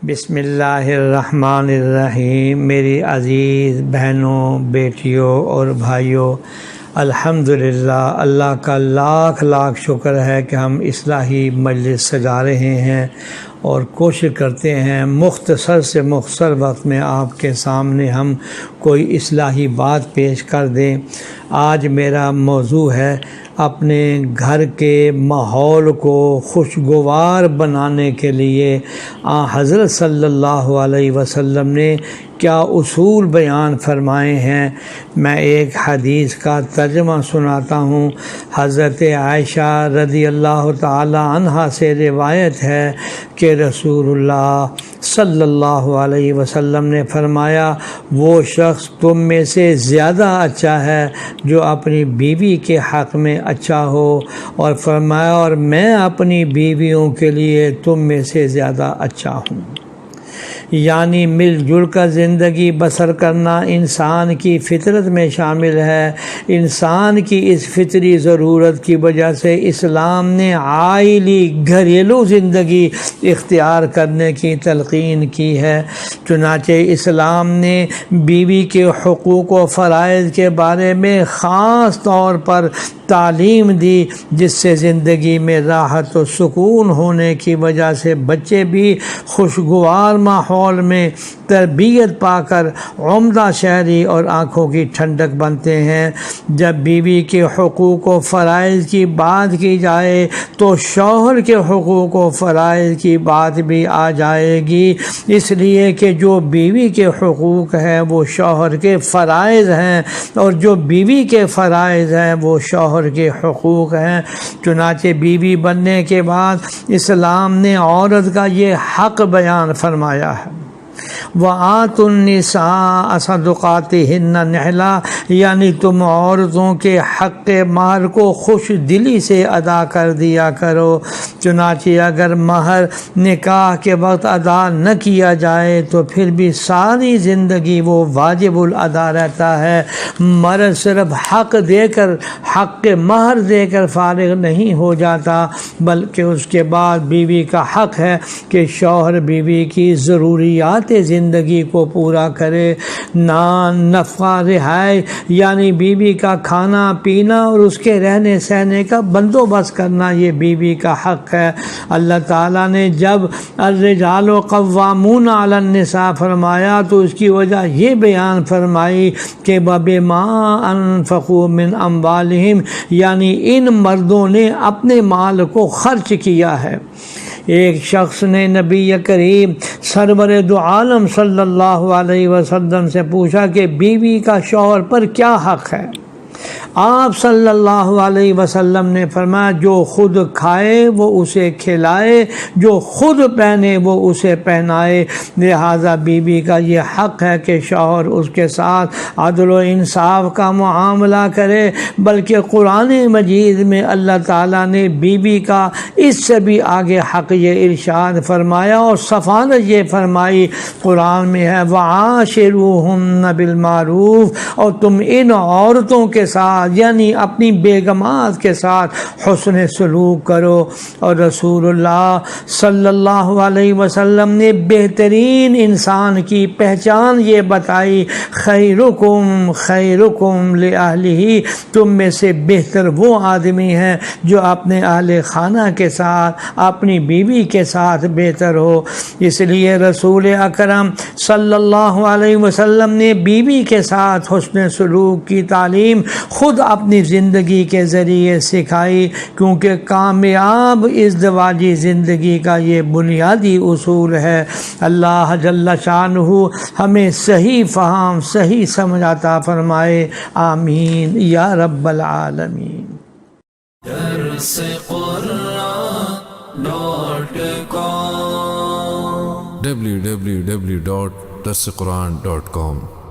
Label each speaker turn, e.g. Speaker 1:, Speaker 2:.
Speaker 1: بسم اللہ الرحمن الرحیم۔ میری عزیز بہنوں، بیٹیوں اور بھائیوں، الحمدللہ اللہ کا لاکھ لاکھ شکر ہے کہ ہم اصلاحی مجلس سجا رہے ہیں اور کوشش کرتے ہیں مختصر سے مختصر وقت میں آپ کے سامنے ہم کوئی اصلاحی بات پیش کر دیں۔ آج میرا موضوع ہے اپنے گھر کے ماحول کو خوشگوار بنانے کے لیے حضرت صلی اللہ علیہ وسلم نے کیا اصول بیان فرمائے ہیں۔ میں ایک حدیث کا ترجمہ سناتا ہوں۔ حضرت عائشہ رضی اللہ تعالی عنہا سے روایت ہے کہ رسول اللہ صلی اللہ علیہ وسلم نے فرمایا، وہ شخص تم میں سے زیادہ اچھا ہے جو اپنی بیوی کے حق میں اچھا ہو، اور فرمایا اور میں اپنی بیویوں کے لیے تم میں سے زیادہ اچھا ہوں۔ یعنی مل جل کر زندگی بسر کرنا انسان کی فطرت میں شامل ہے۔ انسان کی اس فطری ضرورت کی وجہ سے اسلام نے عائلی گھریلو زندگی اختیار کرنے کی تلقین کی ہے۔ چنانچہ اسلام نے بیوی کے حقوق و فرائض کے بارے میں خاص طور پر تعلیم دی، جس سے زندگی میں راحت و سکون ہونے کی وجہ سے بچے بھی خوشگوار ماحول میں تربیت پا کر عمدہ شہری اور آنکھوں کی ٹھنڈک بنتے ہیں۔ جب بیوی کے حقوق و فرائض کی بات کی جائے تو شوہر کے حقوق و فرائض کی بات بھی آ جائے گی، اس لیے کہ جو بیوی کے حقوق ہیں وہ شوہر کے فرائض ہیں، اور جو بیوی کے فرائض ہیں وہ شوہر کے حقوق ہیں۔ چنانچہ بیوی بننے کے بعد اسلام نے عورت کا یہ حق بیان فرمایا ہے۔ وَآتُوا النِّسَاءَ صَدُقَاتِهِنَّ نِحْلًا، یعنی تم عورتوں کے حق مہر کو خوش دلی سے ادا کر دیا کرو۔ چنانچہ اگر مہر نکاح کے وقت ادا نہ کیا جائے تو پھر بھی ساری زندگی وہ واجب الادا رہتا ہے۔ مرد صرف حق مہر دے کر فارغ نہیں ہو جاتا، بلکہ اس کے بعد بیوی کا حق ہے کہ شوہر بیوی کی ضروریات زندگی کو پورا کرے۔ نان، نفقہ، رہائش، یعنی بیوی کا کھانا پینا اور اس کے رہنے سہنے کا بندوبست کرنا، یہ بیوی کا حق ہے۔ اللہ تعالیٰ نے جب الرجال قوامون علی النساء فرمایا تو اس کی وجہ یہ بیان فرمائی کہ وَبِمَا أَنفَقُوا مِنْ أَمْوَالِهِمْ، یعنی ان مردوں نے اپنے مال کو خرچ کیا ہے۔ ایک شخص نے نبی کریم سرور دو عالم صلی اللہ علیہ وسلم سے پوچھا کہ بیوی کا شوہر پر کیا حق ہے؟ آپ صلی اللہ علیہ وسلم نے فرمایا، جو خود کھائے وہ اسے کھلائے، جو خود پہنے وہ اسے پہنائے۔ لہذا بیوی کا یہ حق ہے کہ شوہر اس کے ساتھ عدل و انصاف کا معاملہ کرے، بلکہ قرآن مجید میں اللہ تعالیٰ نے بیوی کا اس سے بھی آگے حق یہ ارشاد فرمایا اور سفارش یہ فرمائی قرآن میں ہے، وَعَاشِرُوهُنَّ بِالْمَعْرُوفِ، اور تم ان عورتوں کے ساتھ یعنی اپنی بیگمات کے ساتھ حسن سلوک کرو۔ اور رسول اللہ صلی اللہ علیہ وسلم نے بہترین انسان کی پہچان یہ بتائی، خیرکم خیرکم لأہلہ، تم میں سے بہتر وہ آدمی ہے جو اپنے اہل خانہ کے ساتھ، اپنی بیوی کے ساتھ بہتر ہو۔ اس لیے رسول اکرم صلی اللہ علیہ وسلم نے بیوی کے ساتھ حسن سلوک کی تعلیم خود اپنی زندگی کے ذریعے سکھائی، کیونکہ کامیاب ازدواجی زندگی کا یہ بنیادی اصول ہے۔ اللہ جل شانہ ہمیں صحیح فہم، صحیح سمجھ عطا فرمائے، آمین یا رب العالمین۔
Speaker 2: www.darsequran.com